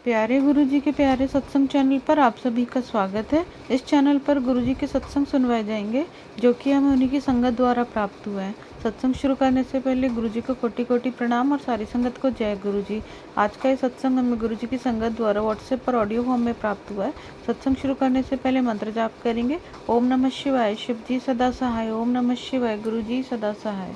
प्यारे गुरुजी के प्यारे सत्संग चैनल पर आप सभी का स्वागत है। इस चैनल पर गुरुजी के सत्संग सुनवाए जाएंगे जो कि हमें उन्हीं की संगत द्वारा प्राप्त हुए हैं। सत्संग शुरू करने से पहले गुरुजी को कोटि कोटि प्रणाम और सारी संगत को जय गुरुजी। आज का ये सत्संग हमें गुरुजी की संगत द्वारा व्हाट्सएप पर ऑडियो फॉर्म में प्राप्त हुआ है। सत्संग शुरू करने से पहले मंत्र जाप करेंगे। ओम नमः शिवाय, शिव जी सदा सहाय। ओम नमः शिवाय, गुरुजी सदा सहाय।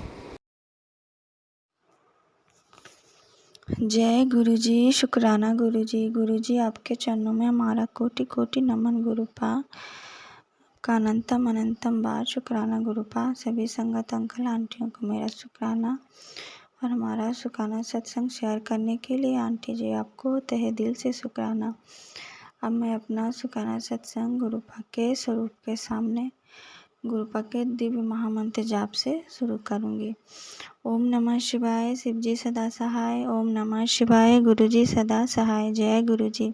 जय गुरुजी, शुक्राना गुरुजी। गुरुजी आपके चरणों में हमारा कोटि कोटि नमन गुरुपा का अनंतम अनंतम बार शुक्राना गुरुपा। सभी संगत अंकल आंटियों को मेरा शुक्राना और हमारा शुक्राना सत्संग शेयर करने के लिए आंटी जी आपको तहे दिल से शुक्राना। अब मैं अपना शुक्राना सत्संग गुरुपा के स्वरूप के सामने गुरुपा के दिव्य महामंत्र जाप से शुरू करूंगी। ओम नमः शिवाय, शिवजी सदा सहाय। ओम नमः शिवाय, गुरुजी सदा सहाय। जय गुरुजी।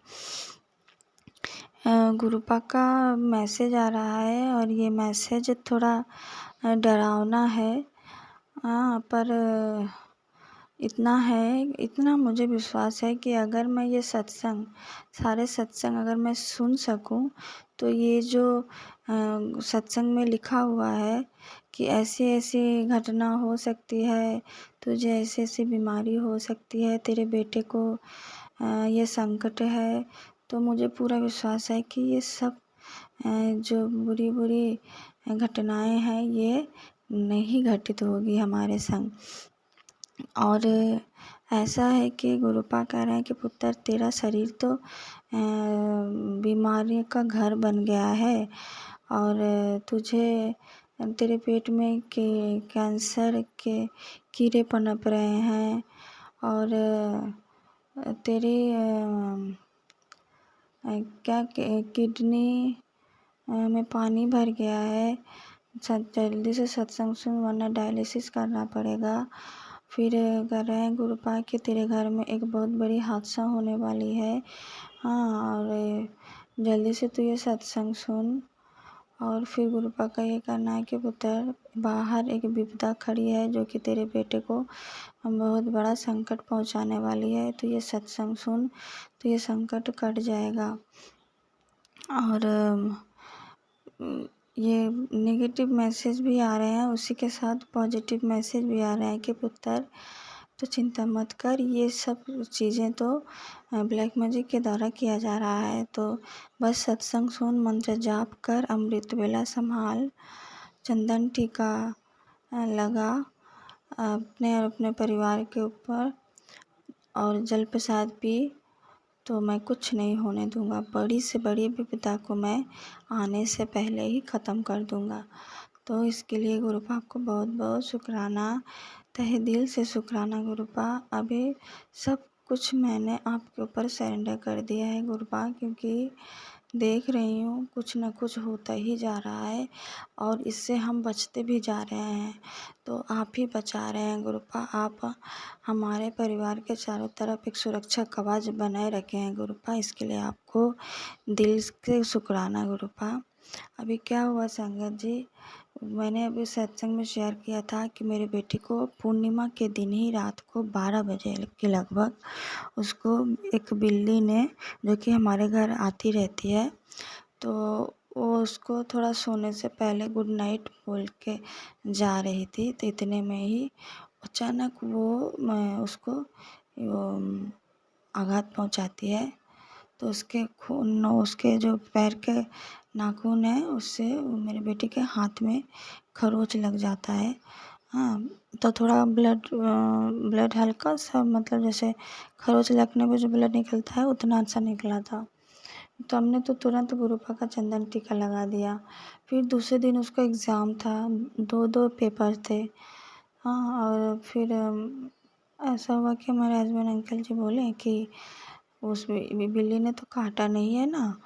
गुरुपा का मैसेज आ रहा है और ये मैसेज थोड़ा डरावना है, पर इतना मुझे विश्वास है कि अगर मैं ये सारे सत्संग अगर मैं सुन सकूं तो ये जो सत्संग में लिखा हुआ है कि ऐसी ऐसी घटना हो सकती है, तुझे ऐसी ऐसी बीमारी हो सकती है, तेरे बेटे को ये संकट है, तो मुझे पूरा विश्वास है कि ये सब जो बुरी बुरी घटनाएं हैं ये नहीं घटित होगी हमारे संग। और ऐसा है कि गुरुपा कह रहे हैं कि पुत्र तेरा शरीर तो बीमारी का घर बन गया है और तुझे तेरे पेट में कैंसर के कीड़े पनप रहे हैं और तेरी किडनी में पानी भर गया है। जल्दी से सत्संग सुन वरना डायलिसिस करना पड़ेगा। फिर कर रहे हैं गुरुपा कि तेरे घर में एक बहुत बड़ी हादसा होने वाली है। और जल्दी से तू ये सत्संग सुन। और फिर गुरुपा का ये कहना है कि पुत्र बाहर एक विपदा खड़ी है जो कि तेरे बेटे को बहुत बड़ा संकट पहुंचाने वाली है, तो ये सत्संग सुन तो ये संकट कट जाएगा। और ये नेगेटिव मैसेज भी आ रहे हैं, उसी के साथ पॉजिटिव मैसेज भी आ रहे हैं कि पुत्र तो चिंता मत कर, ये सब चीज़ें तो ब्लैक मैजिक के द्वारा किया जा रहा है, तो बस सत्संग सुन, मंत्र जाप कर, अमृत वेला संभाल, चंदन टीका लगा अपने और अपने परिवार के ऊपर और जल प्रसाद पी, तो मैं कुछ नहीं होने दूंगा। बड़ी से बड़ी विपदा को मैं आने से पहले ही ख़त्म कर दूंगा। तो इसके लिए गुरुपा आपको बहुत बहुत शुक्राना, तहे दिल से शुक्राना गुरुपा। अभी सब कुछ मैंने आपके ऊपर सरेंडर कर दिया है गुरुपा, क्योंकि देख रही हूँ कुछ न कुछ होता ही जा रहा है और इससे हम बचते भी जा रहे हैं। तो आप ही बचा रहे हैं गुरुपा। आप हमारे परिवार के चारों तरफ एक सुरक्षा कवच बनाए रखे हैं गुरुपा, इसके लिए आपको दिल से शुक्राना गुरुपा। अभी क्या हुआ संगत जी, मैंने अभी सत्संग में शेयर किया था कि मेरे बेटी को पूर्णिमा के दिन ही रात को 12 बजे के लगभग उसको एक बिल्ली ने, जो कि हमारे घर आती रहती है, तो वो उसको थोड़ा सोने से पहले गुड नाइट बोल के जा रही थी, तो इतने में ही अचानक वो उसको आघात पहुंचाती है। तो उसके जो पैर के नाखून है उससे मेरे बेटे के हाथ में खरोच लग जाता है। तो थोड़ा ब्लड हल्का सा, मतलब जैसे खरोच लगने पे जो ब्लड निकलता है उतना अच्छा निकला था। तो हमने तो तुरंत गुरुपा का चंदन टीका लगा दिया। फिर दूसरे दिन उसका एग्ज़ाम था, 2 पेपर थे। और फिर ऐसा हुआ कि हमारे हस्बैंड अंकल जी बोले कि उस बिल्ली ने तो काटा नहीं है ना,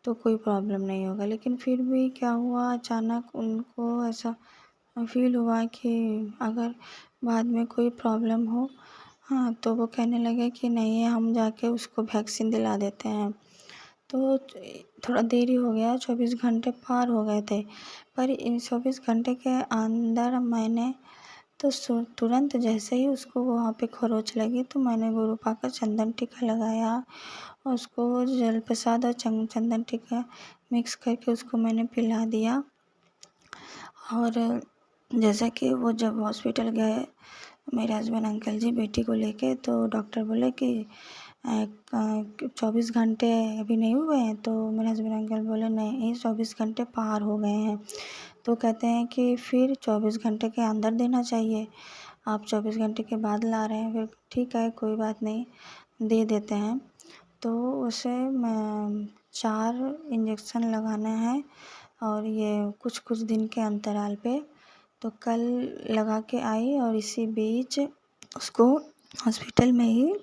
तो कोई प्रॉब्लम नहीं होगा। लेकिन फिर भी क्या हुआ, अचानक उनको ऐसा फील हुआ कि अगर बाद में कोई प्रॉब्लम हो, तो वो कहने लगे कि नहीं हम जाके उसको वैक्सीन दिला देते हैं। तो थोड़ा देरी हो गया, 24 घंटे पार हो गए थे, पर इन 24 घंटे के अंदर मैंने तो तुरंत जैसे ही उसको वहाँ पे खरोच लगी तो मैंने गुरुपा का चंदन टीका लगाया और उसको जल प्रसाद और चंदन टीका मिक्स करके उसको मैंने पिला दिया। और जैसा कि वो जब हॉस्पिटल गए मेरे हस्बैंड अंकल जी बेटी को लेके, तो डॉक्टर बोले कि 24 घंटे अभी नहीं हुए हैं। तो मेरे हस्बैंड अंकल बोले नहीं 24 घंटे पार हो गए हैं। तो कहते हैं कि फिर 24 घंटे के अंदर देना चाहिए, आप 24 घंटे के बाद ला रहे हैं। फिर ठीक है कोई बात नहीं, दे देते हैं। तो उसे 4 इंजेक्शन लगाना है और ये कुछ दिन के अंतराल पे। तो कल लगा के आई और इसी बीच उसको हॉस्पिटल में ही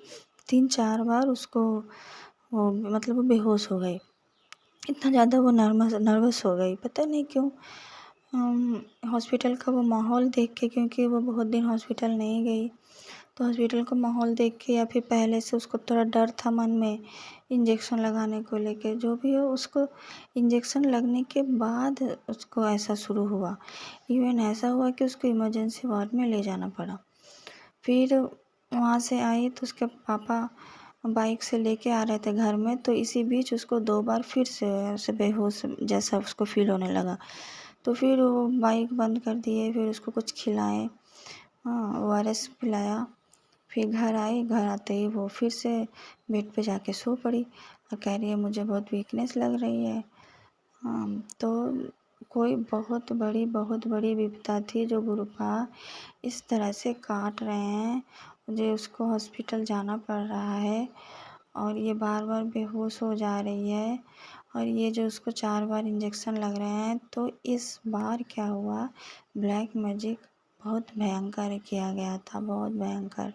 3-4 बार उसको वो मतलब वो बेहोश हो गई। इतना ज़्यादा वो नर्वस हो गई, पता नहीं क्यों। हॉस्पिटल का वो माहौल देख के, क्योंकि वो बहुत दिन हॉस्पिटल नहीं गई, तो हॉस्पिटल का माहौल देख के या फिर पहले से उसको थोड़ा डर था मन में इंजेक्शन लगाने को लेके, जो भी हो उसको इंजेक्शन लगने के बाद उसको ऐसा शुरू हुआ। इवन ऐसा हुआ कि उसको इमरजेंसी वार्ड में ले जाना पड़ा। फिर वहाँ से आई तो उसके पापा बाइक से लेके आ रहे थे घर में, तो इसी बीच उसको 2 बार फिर से ऐसे बेहोश जैसा उसको फील होने लगा। तो फिर वो बाइक बंद कर दिए, फिर उसको कुछ खिलाए, ORS पिलाया। फिर घर आई, घर आते ही वो फिर से बेड पे जाके सो पड़ी और कह रही है मुझे बहुत वीकनेस लग रही है। तो कोई बहुत बड़ी विपदा थी जो गुरुपा इस तरह से काट रहे हैं, मुझे उसको हॉस्पिटल जाना पड़ रहा है और ये बार बेहोश हो जा रही है और ये जो उसको 4 बार इंजेक्शन लग रहे हैं। तो इस बार क्या हुआ, ब्लैक मैजिक बहुत भयंकर किया गया था, बहुत भयंकर।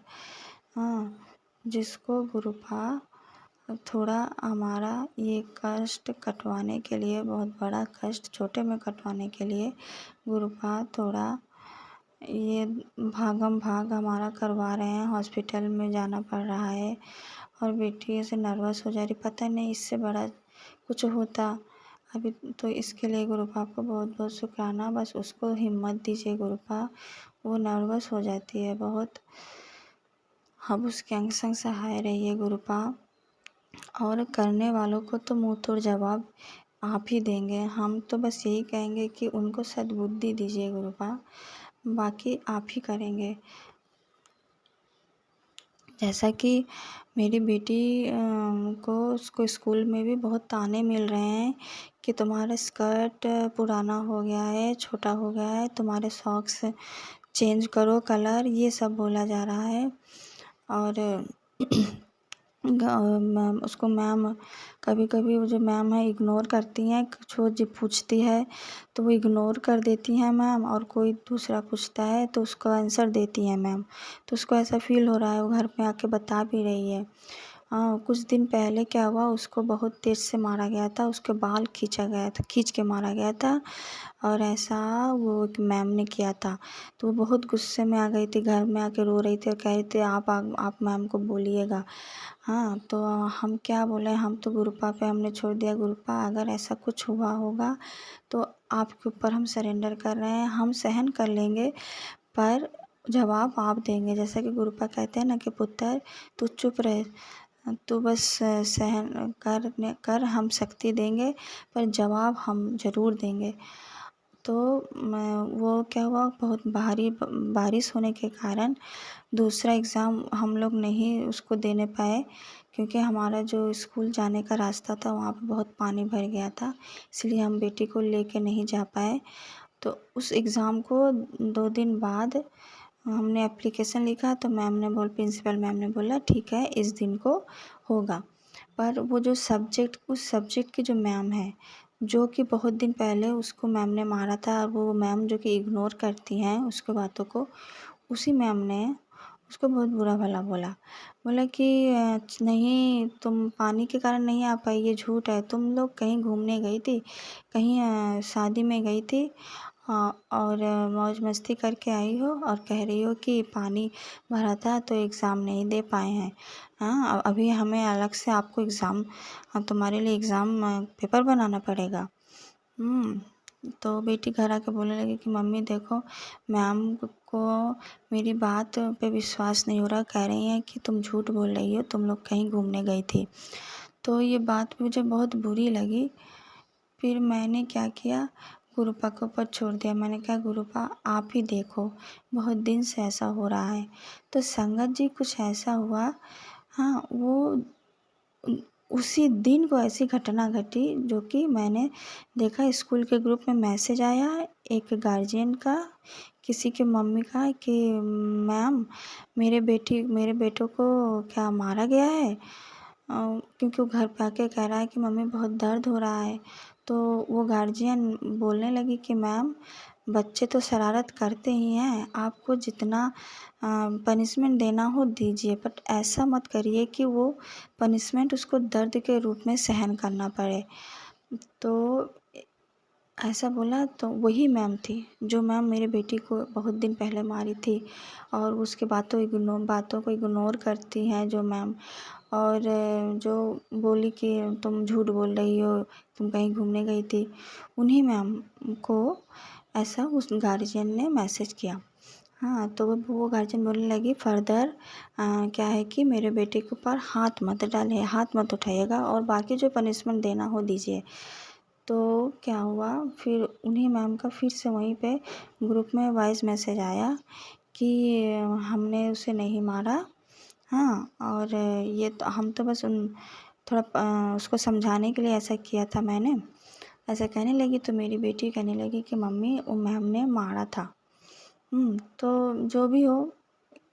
जिसको गुरुपा थोड़ा हमारा ये कष्ट कटवाने के लिए, बहुत बड़ा कष्ट छोटे में कटवाने के लिए गुरुपा थोड़ा ये भागम भाग हमारा करवा रहे हैं, हॉस्पिटल में जाना पड़ रहा है और बेटी ऐसे नर्वस हो जा रही, पता नहीं इससे बड़ा कुछ होता अभी। तो इसके लिए गुरुपा को बहुत बहुत शुक्राना, बस उसको हिम्मत दीजिए गुरुपा, वो नर्वस हो जाती है बहुत, अब उसके अंग संग सहाय रहिए गुरुपा। और करने वालों को तो मुंह तोड़ जवाब आप ही देंगे, हम तो बस यही कहेंगे कि उनको सद्बुद्धि दीजिए गुरुपा, बाकी आप ही करेंगे। जैसा कि मेरी बेटी को उसको स्कूल में भी बहुत ताने मिल रहे हैं कि तुम्हारा स्कर्ट पुराना हो गया है, छोटा हो गया है, तुम्हारे सॉक्स चेंज करो कलर, ये सब बोला जा रहा है। और उसको मैम कभी वो जो मैम है इग्नोर करती हैं, कुछ वो जो पूछती है तो वो इग्नोर कर देती हैं मैम, और कोई दूसरा पूछता है तो उसको आंसर देती हैं मैम। तो उसको ऐसा फील हो रहा है, वो घर पे आके बता भी रही है। कुछ दिन पहले क्या हुआ, उसको बहुत तेज़ से मारा गया था, उसके बाल खींच के मारा गया था और ऐसा वो एक मैम ने किया था। तो वो बहुत गुस्से में आ गई थी, घर में आके रो रही थी और कह रही थी आप मैम को बोलिएगा। तो हम क्या बोले, हम तो गुरुपा पे हमने छोड़ दिया, गुरुपा अगर ऐसा कुछ हुआ होगा तो आपके ऊपर हम सरेंडर कर रहे हैं, हम सहन कर लेंगे पर जवाब आप देंगे। जैसा कि गुरुपा कहते हैं ना कि पुत्र तू चुप रहे, तू बस सहन कर, हम शक्ति देंगे पर जवाब हम ज़रूर देंगे। तो वो क्या हुआ, बहुत भारी बारिश होने के कारण दूसरा एग्ज़ाम हम लोग नहीं उसको देने पाए, क्योंकि हमारा जो स्कूल जाने का रास्ता था वहाँ पे बहुत पानी भर गया था, इसलिए हम बेटी को लेके नहीं जा पाए। तो उस एग्ज़ाम को 2 दिन बाद हमने एप्लीकेशन लिखा तो प्रिंसिपल मैम ने बोला ठीक है इस दिन को होगा। पर वो जो उस सब्जेक्ट की जो मैम है, जो कि बहुत दिन पहले उसको मैम ने मारा था और वो मैम जो कि इग्नोर करती हैं उसकी बातों को, उसी मैम ने उसको बहुत बुरा भला बोला कि नहीं तुम पानी के कारण नहीं आ पाई, ये झूठ है, तुम लोग कहीं घूमने गई थी, कहीं शादी में गई थी और मौज मस्ती करके आई हो और कह रही हो कि पानी भरा था तो एग्ज़ाम नहीं दे पाए हैं। अभी हमें अलग से आपको तुम्हारे लिए एग्ज़ाम पेपर बनाना पड़ेगा। तो बेटी घर आके बोलने लगी कि मम्मी देखो मैम को मेरी बात पे विश्वास नहीं हो रहा, कह रही हैं कि तुम झूठ बोल रही हो, तुम लोग कहीं घूमने गई थी। तो ये बात मुझे बहुत बुरी लगी। फिर मैंने क्या किया, गुरुपा के ऊपर छोड़ दिया। मैंने कहा गुरुपा आप ही देखो, बहुत दिन से ऐसा हो रहा है। तो संगत जी कुछ ऐसा हुआ, हाँ, वो उसी दिन को ऐसी घटना घटी जो कि मैंने देखा। स्कूल के ग्रुप में मैसेज आया एक गार्जियन का, किसी के मम्मी का, कि मैम मेरे बेटों को क्या मारा गया है। क्योंकि वो घर पे आके कह रहा है कि मम्मी बहुत दर्द हो रहा है। तो वो गार्जियन बोलने लगी कि मैम बच्चे तो शरारत करते ही हैं, आपको जितना पनिशमेंट देना हो दीजिए, बट ऐसा मत करिए कि वो पनिशमेंट उसको दर्द के रूप में सहन करना पड़े। तो ऐसा बोला। तो वही मैम थी जो मैम मेरे बेटी को बहुत दिन पहले मारी थी, और उसके बातों को इग्नोर करती हैं जो मैम। और जो बोली कि तुम झूठ बोल रही हो, तुम कहीं घूमने गई थी, उन्हीं मैम को ऐसा उस गार्जियन ने मैसेज किया। हाँ, तो वो गार्जियन बोलने लगी फर्दर क्या है कि मेरे बेटे के ऊपर हाथ मत डालिए, हाथ मत उठाइएगा, और बाकी जो पनिशमेंट देना हो दीजिए। तो क्या हुआ, फिर उन्हीं मैम का फिर से वहीं पे ग्रुप में वॉइस मैसेज आया कि हमने उसे नहीं मारा, हाँ, और ये तो हम तो बस थोड़ा उसको समझाने के लिए ऐसा किया था मैंने। ऐसा कहने लगी तो मेरी बेटी कहने लगी कि मम्मी वो मैम ने मारा था। तो जो भी हो,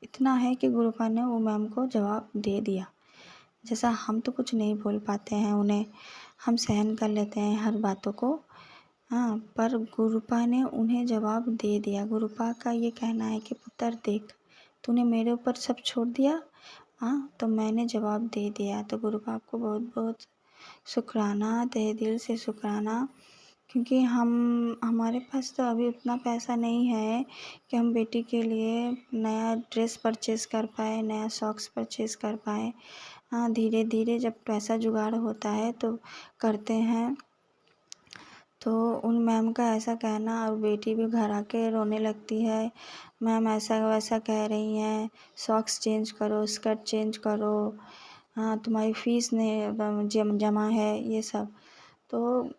इतना है कि गुरुपा ने वो मैम को जवाब दे दिया। जैसा हम तो कुछ नहीं बोल पाते हैं उन्हें, हम सहन कर लेते हैं हर बातों को, हाँ, पर गुरुपा ने उन्हें जवाब दे दिया। गुरुपा का ये कहना है कि पुत्र देख, तूने मेरे ऊपर सब छोड़ दिया, हाँ, तो मैंने जवाब दे दिया। तो गुरुपा आपको बहुत बहुत शुक्राना, तहे दिल से शुक्राना, क्योंकि हमारे पास तो अभी उतना पैसा नहीं है कि हम बेटी के लिए नया ड्रेस परचेज़ कर पाए, नया सॉक्स परचेज़ कर पाए। हाँ, धीरे धीरे जब पैसा जुगाड़ होता है तो करते हैं। तो उन मैम का ऐसा कहना, और बेटी भी घर आके रोने लगती है, मैम ऐसा वैसा कह रही हैं, सॉक्स चेंज करो, स्कर्ट चेंज करो, हाँ तुम्हारी फ़ीस नहीं जमा है, ये सब। तो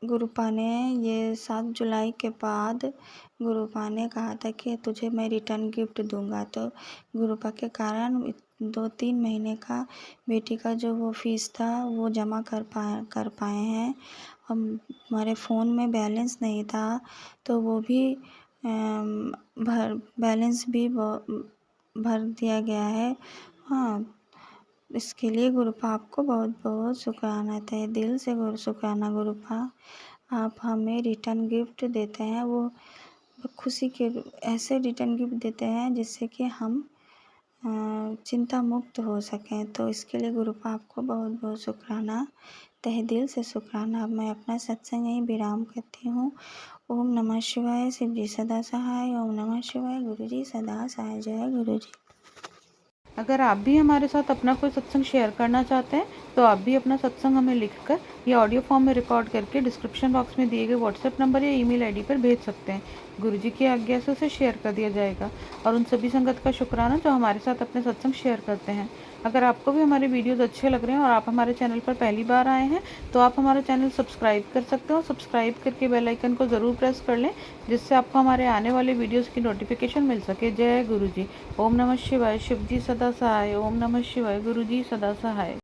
गुरुपा ने ये 7 जुलाई के बाद गुरुपा ने कहा था कि तुझे मैं रिटर्न गिफ्ट दूंगा। तो गुरुपा के कारण 2-3 महीने का बेटी का जो वो फ़ीस था वो जमा कर पाए हैं। हमारे फ़ोन में बैलेंस नहीं था तो वो भी बैलेंस भी भर दिया गया है। हाँ, इसके लिए गुरुपा आपको बहुत बहुत शुक्राना, तहे दिल से शुक्राना गुरुपा। आप हमें रिटर्न गिफ्ट देते हैं, वो खुशी के ऐसे रिटर्न गिफ्ट देते हैं जिससे कि हम चिंता मुक्त हो सकें। तो इसके लिए गुरुपा आपको बहुत बहुत शुक्राना, तहे दिल से शुक्राना। अब मैं अपना सत्संग यहीं विराम करती हूँ। ओम नमः शिवाय, शिव जी सदा सहाय। ओम नमः शिवाय, गुरु जी सदा सहाय। जय गुरु जी। अगर आप भी हमारे साथ अपना कोई सत्संग शेयर करना चाहते हैं तो आप भी अपना सत्संग हमें लिखकर या ऑडियो फॉर्म में रिकॉर्ड करके डिस्क्रिप्शन बॉक्स में दिए गए व्हाट्सएप नंबर या ईमेल आईडी पर भेज सकते हैं। गुरुजी की आज्ञा से उसे शेयर कर दिया जाएगा। और उन सभी संगत का शुक्राना जो हमारे साथ अपने सत्संग शेयर करते हैं। अगर आपको भी हमारे वीडियोज़ अच्छे लग रहे हैं और आप हमारे चैनल पर पहली बार आए हैं तो आप हमारा चैनल सब्सक्राइब कर सकते हो। सब्सक्राइब करके बेल आइकन को ज़रूर प्रेस कर लें जिससे आपको हमारे आने वाले वीडियोज़ की नोटिफिकेशन मिल सके। जय गुरु जी। ओम नमः शिवाय, शिव जी सदा सहाय। ओम नमः शिवाय, गुरु जी सदा सहाय।